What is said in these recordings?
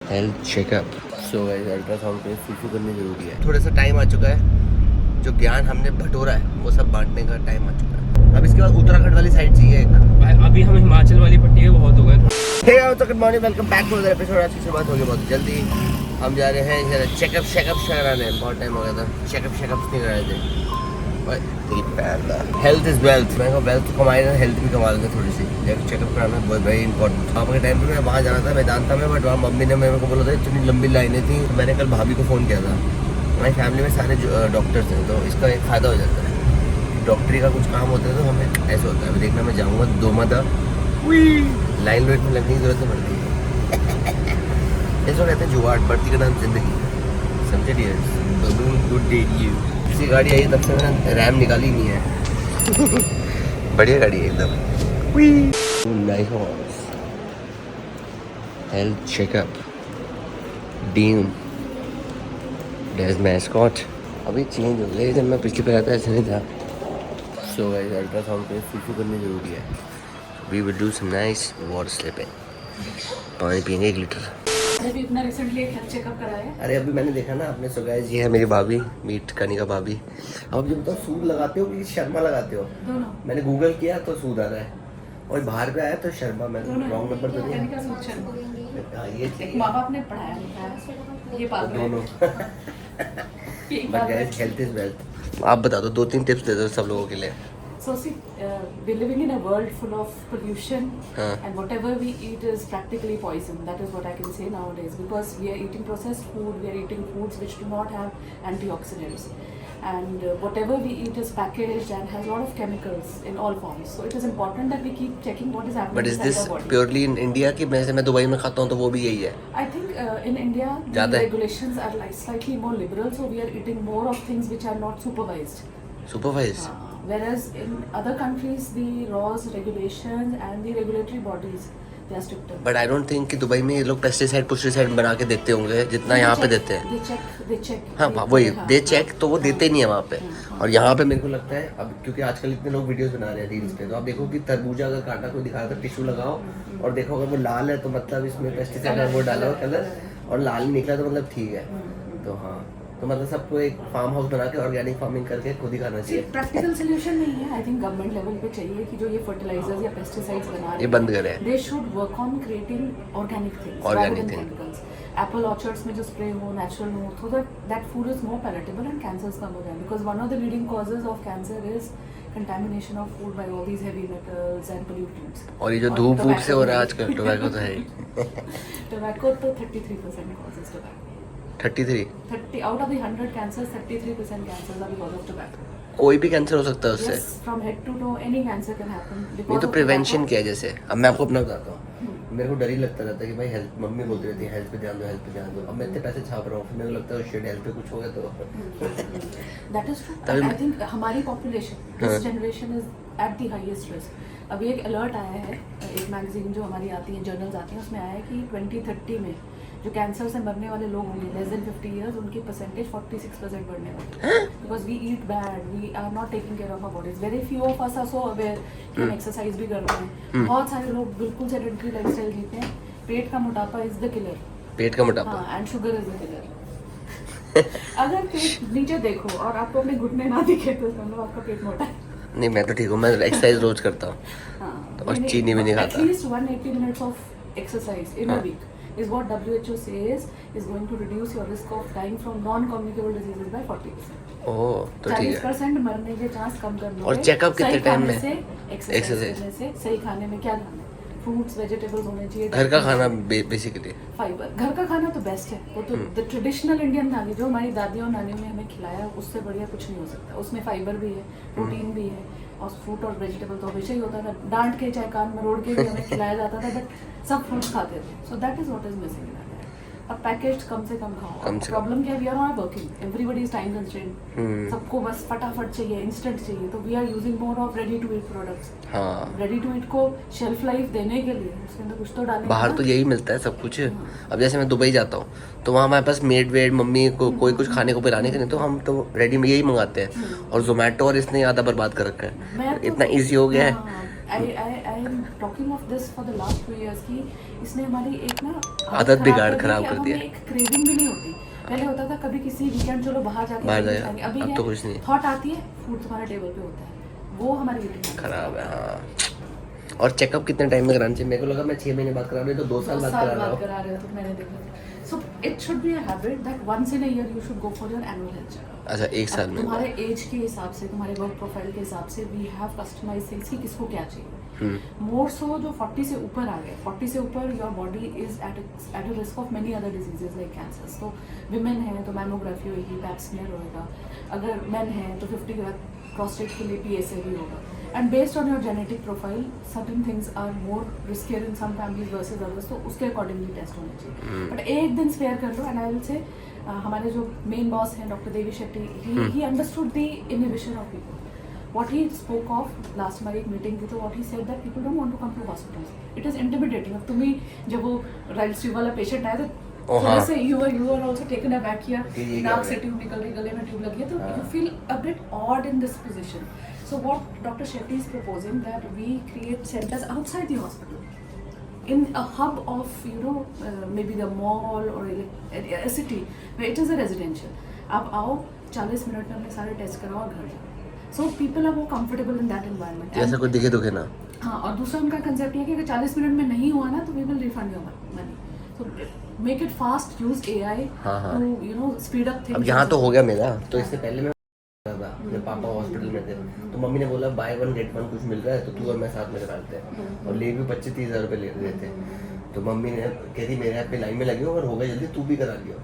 Health checkup. So guys ultrasound पे फूफू करनी जरूरी है। थोड़ा सा टाइम आ चुका है, जो ज्ञान हमने बटोरा है वो सब बांटने का टाइम आ चुका है। अब इसके बाद उत्तराखंड वाली साइड चाहिए एक। अभी हम हिमाचल वाली पट्टी है, बहुत हो गए। Hey guys, good morning, welcome back to another episode. आज की शुरुआत होगी बहुत जल्दी। हम जा रहे हैं चेकअप कराने। बहुत टाइम हो गया था चेकअप नहीं कराए थे। Health is wealth. मैं वेल्थ कमाए ना, हेल्थ भी कमा लेंगे थोड़ी सी। चेकअप कराना बहुत वेरी इंपॉर्टेंट। वहाँ के टाइम पे मैं वहाँ जाना था वेदांता में, बट वहाँ मम्मी ने मेरे को बोला था इतनी लंबी लाइनें थी। तो मैंने कल भाभी को फ़ोन किया था। हमारी फैमिली में सारे डॉक्टर्स हैं, तो इसका एक फ़ायदा हो जाता है। डॉक्टरी का कुछ काम होता है तो हमें ऐसे होता है। अभी देखना मैं जाऊँगा दो मदा लाइन वेट में लगने की जरूरत नहीं पड़ती है। ऐसा कहते हैं जुगाड़, बढ़ती का नाम जिंदगी। समझे डियर? Good day you. इसी गाड़ी आई तब से मैंने रैम निकाली नहीं है। बढ़िया गाड़ी है एकदम। Nice horse. Health checkup deem days mascot. अभी चेंज हो गया, जब मैं पिछली बार आता ऐसे नहीं था। सो गाइस अल्ट्रासाउंड पे फूफू करनी जरूरी है। We will do some nice water slipping. पानी पियेंगे 1 लीटर। अभी अपना रिसेंटली एक हेल्थ चेकअप कराया। अरे अभी मैंने देखा ना आपने। सो गाइस ये है मेरी भाभी, मीट कनिका भाभी। अब जो बताओ, सूद लगाते हो कि शर्मा लगाते हो? दोनों। मैंने गूगल किया तो सूद आ रहा है, और बाहर पे आया तो शर्मा। मैंने रॉन्ग नंबर तो दिया। कनिका सूद शर्मा। हाँ, ये एक माँ बाप ने पढ़ाया लिखाया, ये पाल रहे दोनों। हैं। But guys health is wealth. आप बता दो 2-3 टिप्स दे दो सब लोगों के लिए। So see, we're living in a world full of pollution, and whatever we eat is practically poison. That is what I can say nowadays, because we are eating processed food, we are eating foods which do not have antioxidants, and whatever we eat is packaged and has a lot of chemicals in all forms. So it is important that we keep checking what is happening but is inside this our body. Purely in India की? मैं Dubai में खाता हूँ तो वो भी यही है। I think in India the ज़्यादा है? regulations are like slightly more liberal, so we are eating more of things which are not supervised. Supervise. Whereas in other countries, the laws, regulations, and the regulatory bodies, they are stricter. But I don't think कि Dubai में ये लोग pesticide बना के देते होंगे जितना यहाँ पे देते हैं। They check. हाँ वही दे चेक, तो वो देते नहीं है वहाँ पे। और यहाँ पे मेरे को लगता है अब, क्योंकि आजकल इतने लोग वीडियोस बना रहे हैं रील्स पे, तो आप देखो कि तरबूजा अगर काटा कोई दिखा रहा था, टिश्यू लगाओ और देखो अगर वो लाल है तो मतलब इसमें पेस्टिसाइड वो डाला हुआ कलर, और लाल निकला तो मतलब ठीक है। तो हाँ, तो मतलब सबको एक फार्म हाउस बना के ऑर्गेनिक फार्मिंग करके खुद ही खाना चाहिए। प्रैक्टिकल सोल्यूशन नहीं है। आई थिंक गवर्नमेंट लेवल पे चाहिए कि जो ये फर्टिलाइजर्स या पेस्टिसाइड्स बना रहे हैं, ये बंद करें। They should work on creating organic things, Organic thing. Chemicals. Apple orchards में जो स्प्रे हो, नेचुरल हो, so that food is more palatable and cancers कम हो जाए, because one of the leading causes of cancer is contamination of food by all these heavy metals and pollutants. और ये जो धूप वूप से हो रहा है आजकल, टोबैको तो है ही। Tobacco तो 33% causes tobacco. 33? 30 out of the 100 cancers, 33% cancers are because of tobacco. कोई भी कैंसर हो सकता है उससे? Yes, from head to toe, any cancer can happen because नहीं तो of प्रिवेंशन tobacco. क्या है? जैसे अब मैं आपको अपना बताता हूँ। मेरे को डर ही लगता रहता है कि भाई हेल्थ, मम्मी बोलती रहती है हेल्थ पे ध्यान दो, हेल्थ पे ध्यान दो। अब मैं इतने पैसे छाप रहा हूँ, फिर मेरे को लगता है शिट हेल्थ पे कुछ हो गया तो। That is true. I think हमारी population, this generation is at the highest risk. अभी एक अलर्ट आया है, एक मैगजीन जो हमारी आती है, जर्नल्स आती हैं, उसमें आया है कि 2030 में जो कैंसर से मरने वाले लोग होंगे लेस देन 50 इयर्स, उनकी परसेंटेज 46% बढ़ने वाली है। Because we eat bad, we are not taking care of our bodies. Very few of us are so aware कि हम एक्सरसाइज भी करते हैं। बहुत सारे लोग बिल्कुल सेडेंटरी लाइफस्टाइल जीते हैं। पेट का मोटापा इज द किलर। पेट का मोटापा? हाँ, and sugar is the killer. अगर पेट नीचे देखो और आपको अपने घुटने ना दिखे तो समझो आपका पेट मोटा है। नहीं, मैं तो ठीक हूँ, मैं एक्सरसाइज रोज करता हूँ। हाँ, और चीनी भी नहीं खाता। At least 180 minutes of exercise in a week is what WHO says is going to reduce your risk of dying from non-communicable diseases by 40%. ओह तो ठीक है। 40% मरने के चांस कम कर और चेकअप कितने टाइम में? एक्सरसाइज करने से। सही खाने में क्या खाना है? फ्रूट्स, वेजिटेबल्स होने चाहिए। घर का खाना बेसिकली। फाइबर, घर का खाना तो बेस्ट है। वो तो द ट्रेडिशनल इंडियन थाली जो हमारी दादियों और नानियों ने हमें खिलाया, उससे बढ़िया कुछ नहीं हो सकता। उसमें फाइबर भी है, प्रोटीन भी है, और फ्रूट और वेजिटेबल तो हमेशा ही होता था। डांट के चाहे कान में रोड के भी हमें खिलाया जाता था, बट सब फ्रूट्स खाते थे। So that is what is missing in our diet. अब पैकेज्ड कम से कम खाओ। प्रॉब्लम क्या है? We are not working, everybody is time constraint. सबको बस फटाफट चाहिए, इंस्टेंट चाहिए, तो we are using more of ready to eat products. हाँ, रेडी टू ईट को शेल्फ लाइफ देने के लिए उसके अंदर कुछ तो डालना। बाहर तो यही मिलता है सब कुछ। अब जैसे मैं दुबई जाता हूँ तो वहाँ हमारे पास मेड वेड, मम्मी को कोई कुछ खाने को पिलाने के नहीं, तो हम तो रेडी में यही मंगाते हैं। और जोमेटो और इसने ज़्यादा बर्बाद कर रखा है, इतना ईजी हो गया है I am talking of this for the last 2 years कि इसने हमारी एक ना आदत बिगाड़ खराब कर दिया। एक क्रेविंग भी नहीं होती। पहले होता था कभी किसी वीकेंड चलो बाहर जाके अभी अब तो कुछ नहीं, थॉट आती है फूड तुम्हारे टेबल पे होता है, वो हमारी ईटिंग खराब है। हाँ, और चेकअप कितने टाइम में कराना चाहिए? मेरे को लगा मैं 6 महीने बाद करा रही, तो 2 साल बाद करा रहा हूँ। तो मैंने देखा। So it should be a habit that once in a year you should go for your annual health checkup. अच्छा, 1 साल में तुम्हारे एज के हिसाब से, तुम्हारे वर्क प्रोफाइल के हिसाब से वी हैव कस्टमाइज्ड थिंग्स कि किसको क्या चाहिए। मोर सो जो 40 से ऊपर आ गए, 40 से ऊपर your body is at a risk of many other diseases like cancers. तो विमेन है तो मैमोग्राफी होगी, पैप स्मीयर होगा। अगर मेन है तो 50 के बाद प्रोस्टेट के लिए PSA भी होगा। And based on your genetic profile certain things are more riskier in some families versus others, तो उसके अकॉर्डिंगली टेस्ट होने चाहिए। बट एक दिन स्पेयर कर लो। एंड आई विल से हमारे जो मेन बॉस हैं doctor Devi Shetty, he understood the inhibition of people. What he spoke of last हमारी एक मीटिंग थी, तो what he said that people don't want to come to hospitals. It is intimidating. अब तुम्हें जब वो राइल्स ट्यूब वाला पेशेंट आया तो थोड़ा से you are also taken aback here, नाक से ट्यूब निकल रही, गले में ट्यूब लगी है, तो you feel a bit odd in this position. So what Dr. Shetty is proposing that we create centers outside the hospital, in a hub of maybe the mall or a city where it is a residential. आप आओ 40 minute में अपने सारे test कराओ और घर जाओ। So people are more comfortable in that environment. जैसा कोई दिखे दुखे ना। हाँ, और दूसरा उनका कंसेप्ट ये है कि अगर 40 मिनट में नहीं हुआ ना तो we will refund your money. So make it fast, use AI to speed up things. अब यहाँ तो हो गया मेरा, तो इससे पहले मैं था, मेरे पापा हॉस्पिटल में थे, तो मम्मी ने बोला buy 1 get 1 कुछ मिल रहा है, तो तू और मैं साथ में कराते हैं, और ले भी 25-30 हज़ार रुपये ले रहे थे। तो मम्मी ने कहती मेरे यहाँ पे लाइन में लगी हो, अगर हो गया जल्दी तू भी करा लियो।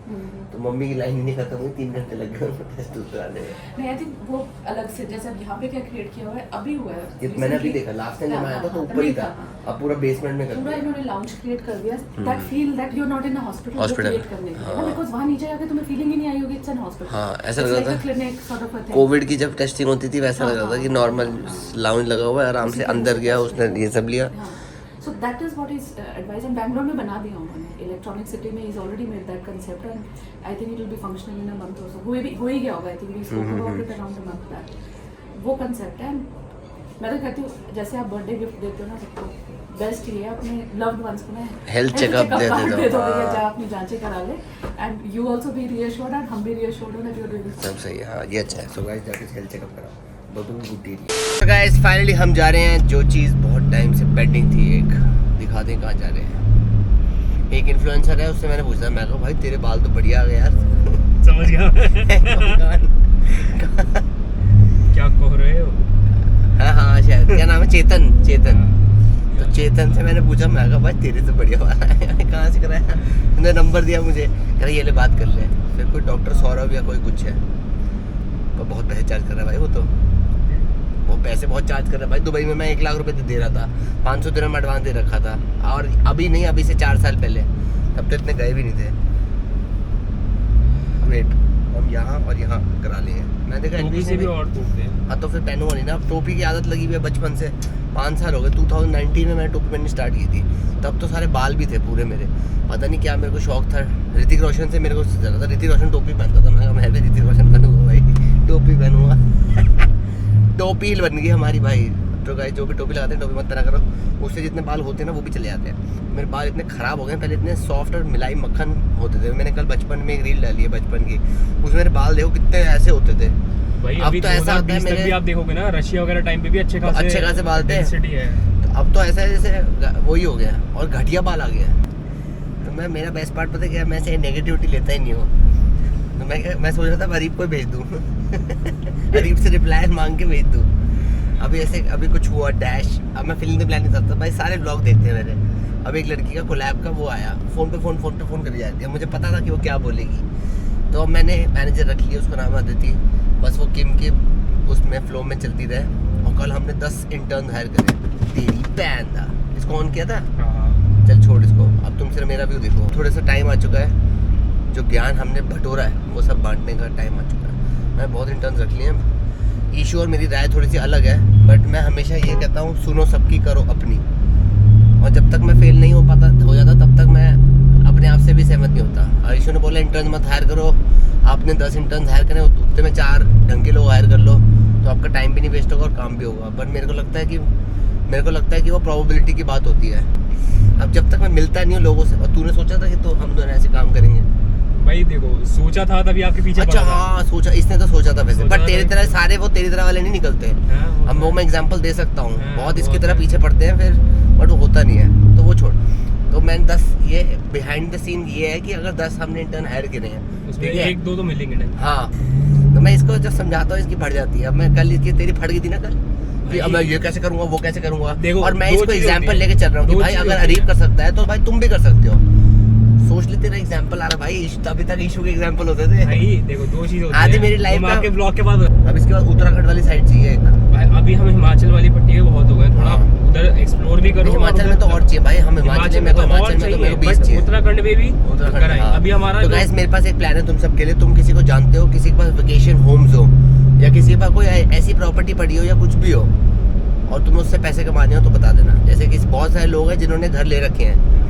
तो मम्मी की लाइन नहीं खत्म हुई, 3 घंटे लग गए टेस्ट कराने में। नहीं, आई थिंक वो अलग से, जैसे अब यहाँ पे क्या क्रिएट किया हुआ है, अभी हुआ है, मैंने अभी देखा, लास्ट टाइम जब आया था तो ऊपर ही था, अब पूरा बेसमेंट में कर पूरा इन्होंने लाउंज क्रिएट कर दिया, that feel that you are not in a hospital create करने के लिए, बिकॉज़ वहां नीचे जाके तुम्हें फीलिंग ही नहीं आई होगी इट्स एन हॉस्पिटल। हां, ऐसा लग रहा था clinic sort of a thing. Covid की जब टेस्टिंग होती थी वैसा लग रहा था कि नॉर्मल लाउंज लगा हुआ है, आराम से अंदर गया, उसने ये सब लिया। So that is what is advice, and Bangalore में बना दिया उन्होंने, इलेक्ट्रॉनिक सिटी में he's already made that concept, and I think it will be functional in a month or so. हो ही गया होगा, I think we spoke about it around a month back. वो concept है, मैं तो कहती हूँ जैसे आप बर्थडे गिफ्ट देते हो ना सबको, बेस्ट ये है अपने लव्ड वंस को ना हेल्थ चेकअप दे दो, जा अपनी जांचें करा ले, and you also be reassured and हम भी रियश्योर्ड हो दैट यू आर डूइंग सब सही है। हाँ, ये अच्छा है। सो गाइस जाके हेल्थ चेकअप कराओ, तो गाइस फाइनली हम जा रहे हैं, जो चीज़ बहुत टाइम से पेंडिंग थी, एक दिखा दें कहाँ जा रहे हैं। एक इन्फ्लुएंसर है, उससे मैंने पूछा, मैं कहा भाई तेरे बाल तो बढ़िया आ गए यार। समझ गया क्या कह रहे हो? हाँ शायद, क्या नाम है, चेतन। तो चेतन से मैंने पूछा, मैं कहा भाई तेरे तो बढ़िया बाल आए, कहाँ से कराया? उन्होंने नंबर दिया मुझे, कह ये ले बात कर ले। फिर कोई डॉक्टर सौरभ या कोई कुछ है, तो बहुत पैसे चार्ज कर रहा है भाई, वो पैसे बहुत चार्ज कर रहा है भाई। दुबई में मैं 1 लाख रुपए दे रहा था, 500 दिरहम एडवांस दे रखा था, और अभी नहीं, अभी से 4 साल पहले, तब तो इतने गए भी नहीं थे। वेट, हम यहाँ और यहाँ करा लिए। मैं देखा टोपी से भी और टोपते हैं। हाँ, तो फिर पहनूंगा नहीं ना, अब टोपी की आदत लगी हुई है बचपन से, 5 साल हो गए। 2019 में मैंने टोपी पहननी स्टार्ट की थी, तब तो सारे बाल भी थे पूरे मेरे, पता नहीं क्या मेरे को शौक था। ऋतिक रोशन से मेरे को ज़्यादा था, ऋतिक रोशन टोपी पहनता था, मैं भी ऋतिक रोशन पहनूंगा भाई, टोपी पहनूंगा। टोपी ही बन गई हमारी भाई। तो गाइस जो भी टोपी लगाते हैं, टोपी मत पहना करो, उससे जितने बाल होते हैं ना वो भी चले जाते हैं। मेरे बाल इतने ख़राब हो गए, पहले इतने सॉफ्ट और मिलाई मक्खन होते थे। मैंने कल बचपन में एक रील डाली है बचपन की, उसमें मेरे बाल देखो कितने ऐसे होते थे भाई। अब तो ऐसा होता है मेरे भी आप देखोगे ना, रशिया वगैरह टाइम पे भी अच्छे खासे बाल थे, तो अब तो ऐसा है जैसे वही हो गया और घटिया बाल आ गया। तो मेरा बेस्ट पार्ट पता क्या, मैं से नेगेटिविटी लेता ही नहीं हूँ। तो मैं सोच रहा था अरीब को भेज दूँ अरीब से रिप्लाई मांग के भेज दूँ। अभी कुछ हुआ डैश, अब मैं फिल्म प्लान नहीं करता भाई, सारे ब्लॉग देखते हैं मेरे। अब एक लड़की का कोलैब का वो आया, फ़ोन पे फ़ोन कर जाती है, मुझे पता था कि वो क्या बोलेगी, तो अब मैंने मैनेजर रख लिया, उसका नाम अदिति, बस वो किम के उसमें फ्लो में चलती रहे। और कल हमने 10 इंटर्न हायर करे, तेरी पैन था, इसको ऑन किया था। चल छोड़ इसको, अब तुम सिर्फ मेरा व्यू देखो। थोड़ा सा टाइम आ चुका है, जो ज्ञान हमने बटोरा है वो सब बांटने का टाइम आ चुका है। मैं बहुत इंटर्न रख लिए हैं। ईशू और मेरी राय थोड़ी सी अलग है, बट मैं हमेशा ये कहता हूँ सुनो सबकी, करो अपनी। और जब तक मैं फेल नहीं हो जाता तब तक मैं अपने आप से भी सहमत नहीं होता। ईशू ने बोला इंटर्न मत हायर करो, आपने 10 इंटर्न हायर करें, उतने में 4 ढंग के लोग हायर कर लो, तो आपका टाइम भी नहीं वेस्ट होगा और काम भी होगा। बट मेरे को लगता है कि मेरे को लगता है कि वो प्रोबेबिलिटी की बात होती है। अब जब तक मैं मिलता नहीं हूँ लोगों से, और तूने सोचा था कि तो हम दोनों ऐसे काम करेंगे? भाई देखो सोचा था तभी आपके पीछे अच्छा पड़ा था। हाँ सोचा, इसने तो सोचा था वैसे, सोचा बट था तेरी तो- तरह सारे वो तेरी तरह वाले नहीं निकलते। हाँ, अब वो मैं एग्जांपल दे सकता हूँ, हाँ, बहुत इसकी बहुत तरह है। पीछे पड़ते हैं फिर, बट वो होता नहीं है, तो वो छोड़। तो मैंने 10 ये बिहाइंड द सीन ये है कि अगर 10 हमने इंटर्न हायर करे हैं, उसमें ठीक है? एक दो तो मिलेंगे नहीं। हाँ, तो मैं इसको जब समझाता हूँ इसकी फट जाती है। अब मैं कल इसकी तेरी फट गई थी ना कल, कि अब मैं ये कैसे करूँगा वो कैसे करूँगा, देखो, और मैं दो इसको चीज़ें एग्जाम्पल होती हैं। लेके चल रहा हूँ कि दो भाई चीज़ें अगर होती अरीब हैं। कर सकता है तो भाई तुम भी कर सकते हो। सोच ले तेरा एग्जाम्पल आ रहा भाई, अभी तक इशू के एग्जाम्पल होते थे। भाई देखो दो चीज़ होती आधी हैं। मेरी लाइफ हम का- आपके ब्लॉग के बाद अब इसके बाद उत्तराखंड वाली साइड चाहिए एक। भाई अभी हम हिमाचल वाली पट्टी में बहुत हो गए, थोड़ा हाँ। उधर एक्सप्लोर भी करो। हिमाचल में तो और चाहिए भाई, हम हिमाचल में तो और हिमाचल में तो चाहिए, मेरे को 20 बट चाहिए। उत्तराखंड में भी उत्तराखंड कराएं। हाँ। अभी हमारा तो जो- गाइस मेरे पास एक प्लान है तुम सबके लिए। तुम किसी को जानते हो, किसी के पास वेकेशन होम्स हो, या किसी के पास कोई ऐसी प्रॉपर्टी पड़ी हो या कुछ भी हो, और तुम्हें उससे पैसे कमाने हो तो बता देना। जैसे कि बहुत सारे लोग हैं जिन्होंने घर ले रखे हैं,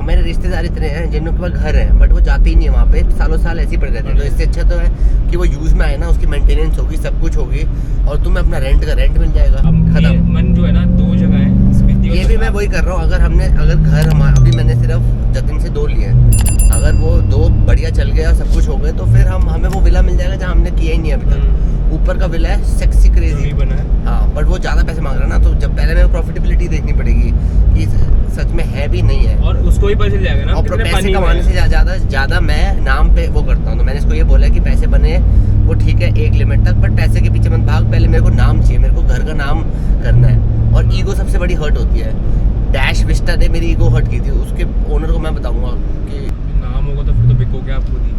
मेरे रिश्तेदार इतने हैं जिनके पास घर है बट वो जाते ही नहीं है वहाँ पे, सालों साल ऐसे ही पड़ रहते हैं। तो इससे अच्छा तो है कि वो यूज़ में आए ना, उसकी मेंटेनेंस होगी, सब कुछ होगी, और तुम्हें अपना रेंट का रेंट मिल जाएगा। अब ये खत्म। मन जो है ना, दो जगह है स्पीति और ये भी मैं वही कर रहा हूँ। अगर घर हमारा, अभी मैंने सिर्फ जतिन से 2 लिए हैं, अगर वो 2 बढ़िया चल गया सब कुछ हो गए तो फिर हमें वो विला मिल जाएगा जहाँ हमने किया ही नहीं अभी तक। ऊपर का विला है सेक्सी जो क्रेजी भी बना है। हाँ, बट वो ज़्यादा पैसे मांग रहा है ना, तो जब पहले मेरे को प्रॉफिटेबिलिटी देखनी पड़ेगी कि सच में है भी नहीं है, और उसको ही पता चल जाएगा ना और कितने पैसे पानी में कमाने है। से ज़्यादा मैं नाम पे वो करता हूँ। तो मैंने इसको ये बोला कि पैसे बने वो ठीक है एक लिमिट तक, बट पैसे के पीछे मत भाग, पहले मेरे को नाम चाहिए, मेरे को घर का नाम करना है। और ईगो सबसे बड़ी हर्ट होती है। डैश विस्टा ने मेरी ईगो हर्ट की थी, उसके ओनर को मैं बताऊंगा कि नाम होगा तो फिर तो बिकोगे आप खुद ही।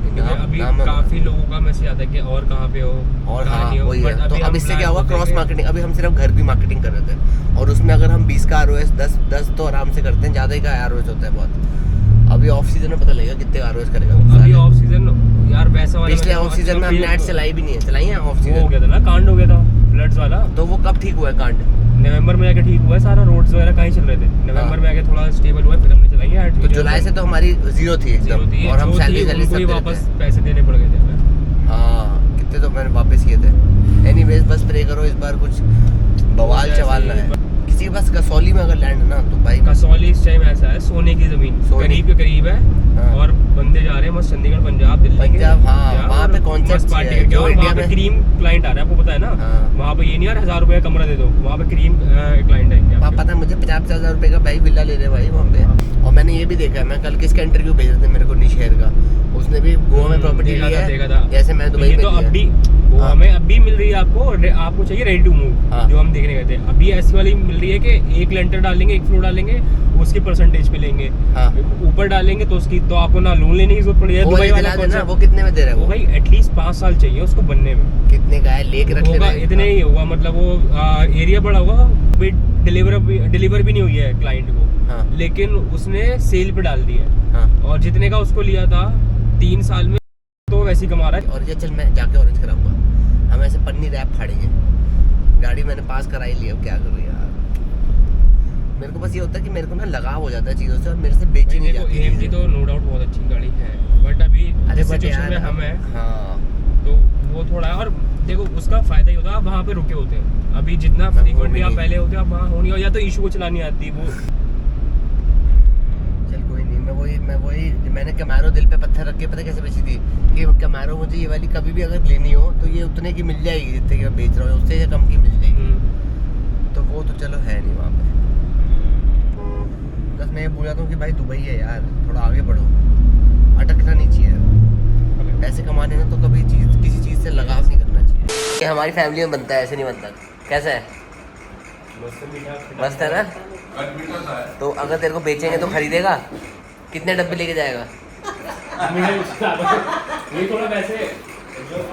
क्योंकि नाम- अभी नाम- काफी लोगों का मैसेज आता है कि और कहाँ पे हो और कहाँ हाँ नहीं हो, वही but है। तो अभी अब हम इससे plan क्या हुआ, को क्रॉस देखेंगे। मार्केटिंग। अभी हम सिर्फ घर की मार्केटिंग कर रहे थे, और उसमें अगर हम 20 का ROS 10 तो आराम से करते हैं, ज़्यादा ही का ROS होता है बहुत। अभी ऑफ सीजन में पता लगेगा कितने का ROS करेगा। अभी ऑफ सीजन यार वैसा वाला पिछले मैं ऑफ सीजन में अभी हमने एड चलाई भी नहीं है, चलाई है ऑफ वो हो सीजन। गया था ना, कांड हो गया था फ्लड्स वाला। तो वो कब ठीक हुआ है कांड? नवंबर में आके ठीक हुआ है सारा, रोड्स वगैरह कहीं चल रहे थे। नवंबर में आके थोड़ा स्टेबल हुआ है, फिर हमने चलाई है। तो जुलाई से तो हमारी 0 थी एकदम, और हम सैलरी उनको ही सब वापस देते हैं। पैसे देने पड़ गए थे हमें। हाँ, कितने तो मैंने वापस किए थे। एनीवेज बस प्रे करो इस बार कुछ बवाल जैसे चवाल ना है। किसी के पास कसौली में अगर लैंड है ना तो भाई कसौली इस टाइम ऐसा है, सोने की जमीन सोने- करीब के करीब है। हाँ। और बंदे जा रहे हैं मस्त चंडीगढ़ पंजाब दिल्ली के। पंजाब, हाँ, जा, वहाँ पे और concept मस्त पार्टी है, करके, जो और इंडिया वहाँ पे में- क्रीम क्लाइंट आ रहा है, आपको पता है ना। हाँ। वहाँ पे ये नहीं यार 1000 रुपए का कमरा दे दो, वहाँ पे क्रीम क्लाइंट है क्या पता है मुझे 50-50 हज़ार रुपए का भाई विला ले रहे भाई वहाँ पे। और मैंने ये भी देखा है, मैं कल किसका इंटरव्यू भेज रहे थे मेरे को, निशेर का। उसने भी गोवा में प्रॉपर्टी ली देखा था। है, जैसे मैं दुबई ये में तो ली है। अभी गोवा हाँ। में अभी मिल रही है आपको, आपको चाहिए रेडी टू मूव, हाँ। जो हम देखने गए थे। अभी ऐसी वाली मिल रही है कि एक लेंटर डालेंगे, एक फ्लोर डालेंगे, उसकी परसेंटेज पे लेंगे। हाँ। ऊपर डालेंगे तो उसकी तो आपको ना लोन लेने की जरूरत पड़ जाए। वो दुबई वाली वाला दिला देना, concept। वो कितने में दे रहा है वो वो? भाई एटलीस्ट 5 साल चाहिए उसको बनने में। कितने का है लेके रख होगा लेना। इतने ही होगा, मतलब वो एरिया बड़ा होगा, डिलीवर भी नहीं हुई है क्लाइंट को, हाँ लेकिन उसने सेल पे डाल दी है। हाँ। और जितने का उसको लिया था 3 साल में, तो वैसे ही कमा रहा है। और ये चल मैं जाके ऑरेंज कराऊंगा, हम ऐसे पन्नी रैप फाड़ेंगे। गाड़ी मैंने पास कराई ली, अब क्या करूँ यार। मेरे को बस ये होता है कि मेरे को ना लगाव हो जाता है चीज़ों से, और मेरे से बेची नहीं जाती AMG चीज़ें। तो नो डाउट बहुत अच्छी गाड़ी है, बट अभी अरे बट सिचुएशन यार में हम है हाँ, तो वो थोड़ा है। और देखो उसका फायदा ही होता है, आप वहाँ पे रुके होते हैं। अभी जितना मैं फ्रीक्वेंटली वो आप भी पहले होते हो, आप वहाँ होनी हो, या तो इशू को चलानी आती वो। चल कोई नहीं। मैं वही मैंने कैमारो दिल पे पत्थर रख के पता कैसे बेची थी कि कैमारो मुझे ये वाली कभी भी अगर लेनी हो तो ये उतने की मिल जाएगी जितने की मैं बेच रहा हूँ, उससे ये कम की मिल जाएगी। तो वो तो चलो है नहीं वहाँ पे। बस मैं ये बोल जाता हूँ कि भाई दुबई है यार, थोड़ा आगे बढ़ो, अटकना नहीं चाहिए। पैसे कमाने में तो कभी किसी चीज़ से लगाव नहीं करना चाहिए। ये हमारी फैमिली में बनता है, ऐसे नहीं बनता। कैसा है? मस्त है ना? तो अगर तेरे को बेचेंगे तो खरीदेगा? कितने डब्बे लेके जाएगा? ये थोड़ा वैसे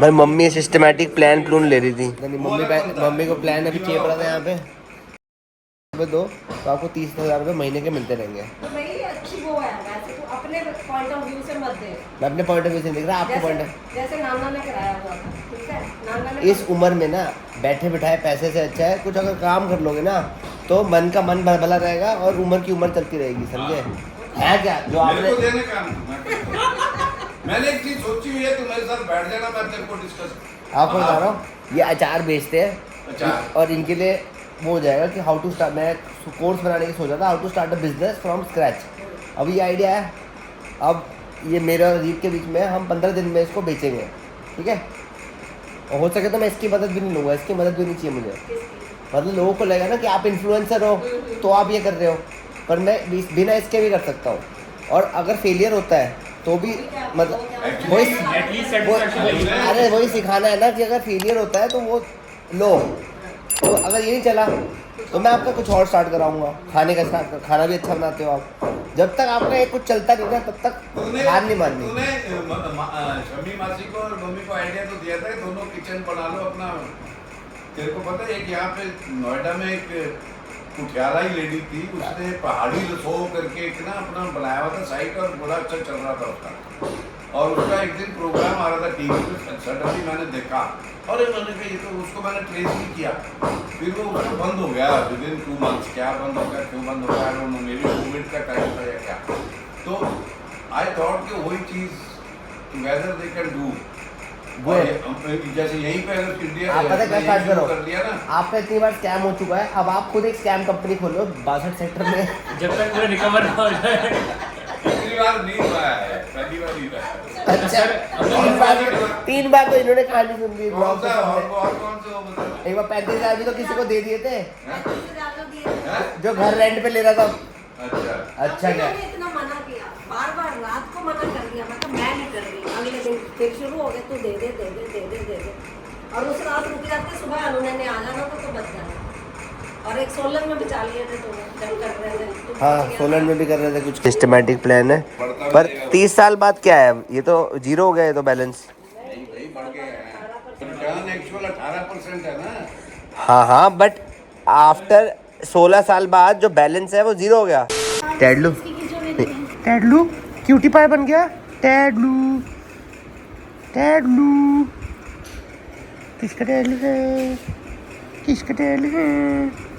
भाई मम्मी सिस्टमैटिक प्लान ले रही थी। मम्मी को प्लान अभी चेप रहा था यहाँ पे दो तो आपको 30,000 रुपये महीने के मिलते रहेंगे। तो भाई अच्छी वो है, वैसे तो अपने पॉइंट ऑफ व्यू से मत दे। मैं अपने पॉइंट ऑफ व्यू से देख रहा, आपको पॉइंट जैसे नाना ने कराया हुआ था, ठीक है। नाना ने इस उम्र में ना बैठे बिठाए पैसे से अच्छा है कुछ अगर काम कर लोगे ना तो मन का मन भला रहेगा, और उम्र की उम्र चलती रहेगी, समझे? है क्या जो आपने मेरे को देने का मैंने एक चीज सोची हुई है, तू मेरे साथ बैठ जाना, मैं तेरे को डिस्कस। आपको बता रहा हूँ, ये अचार बेचते हैं अचार। और इनके लिए वो हो जाएगा कि हाउ टू स्टार्ट, मैं कोर्स बनाने की सोचा था, how to start a business from scratch. अब ये आइडिया है, अब ये मेरा और अजीब के बीच में हम 15 दिन में इसको बेचेंगे, ठीक है। और हो सके तो मैं इसकी मदद भी नहीं लूँगा, इसकी मदद भी नहीं चाहिए मुझे। मतलब लोगों को लगेगा ना कि आप इन्फ्लुएंसर हो तो आप ये कर रहे हो, पर मैं बिना इसके भी कर सकता हूँ। और अगर फेलियर होता है तो भी मतलब अरे वही सिखाना है ना कि अगर फेलियर होता है तो वो लो, तो अगर ये नहीं चला तो मैं आपका कुछ और स्टार्ट कराऊंगा, खाने का स्टार्ट। खाना भी अच्छा बनाते हो आप, जब तक आपका एक कुछ चलता नहीं ना तब तक हार नहीं माननी। तूने शमी मासी को और मम्मी को आइडिया तो दिया था कि दोनों किचन बना लो अपना। तेरे को पता है कि यहाँ पे नोएडा में एक कुठियाला ही लेडी थी, उसने पहाड़ी रसो करके एक ना अपना बनाया हुआ था साइट, और बड़ा अच्छा चल रहा था उसका। और उसका एक दिन प्रोग्राम आ रहा था टीवी पे, सडनली मैंने देखा, अरे मैंने कहा ये तो, उसको मैंने ट्रेस नहीं किया, फिर वो उसका बंद हो गया विदिन 2 months। क्या बंद हो गया, क्यों बंद हो गया, I don't know, maybe Covid का टाइम था या क्या। तो आई थॉट कि वही चीज़ टुगेदर दे कैन डू। जैसे यहीं पे अगर इंडिया आप पता क्या स्टार्ट करो, कर लिया ना, आपका इतनी बार स्कैम हो चुका है, अब आप खुद एक स्कैम कंपनी खोलो 62 सेक्टर में। जब तक पूरा रिकवर ना हो जाए। पहली बार नहीं हुआ है, पहली बार नहीं हुआ है। अच्छा, 3 बार तो इन्होंने कहानी सुन ली ब्लॉग पे। और कौन से हो मतलब? एक बार 35,000 भी तो किसी को दे दिए थे हैं? जो घर रेंट पे ले रहा था। अच्छा अच्छा क्या, मैंने इतना मना किया, बार बार रात को मना कर दिया, मैं नहीं कर रही। अगले दिन फिर शुरू हो गए, तू दे दे। और उस रात रुक जाते, सुबह उन्होंने आ जाना तो बच जाना। और एक सोलन में बचा लिए थे, तो जब कर रहे थे तो हाँ सोलन में भी कर रहे थे कुछ सिस्टमैटिक प्लान है, पर 30 साल बाद क्या है, ये तो जीरो हो गया, ये तो बैलेंस। नहीं भाई, बढ़ गया है। रिटर्न एक्चुअल 18% है ना। हाँ बट आफ्टर 16 साल बाद जो बैलेंस है वो जीरो हो गया। टैडलू क्यूटी पाई बन गया। टैडलू किसका टैडलू है, किसका टैडलू है।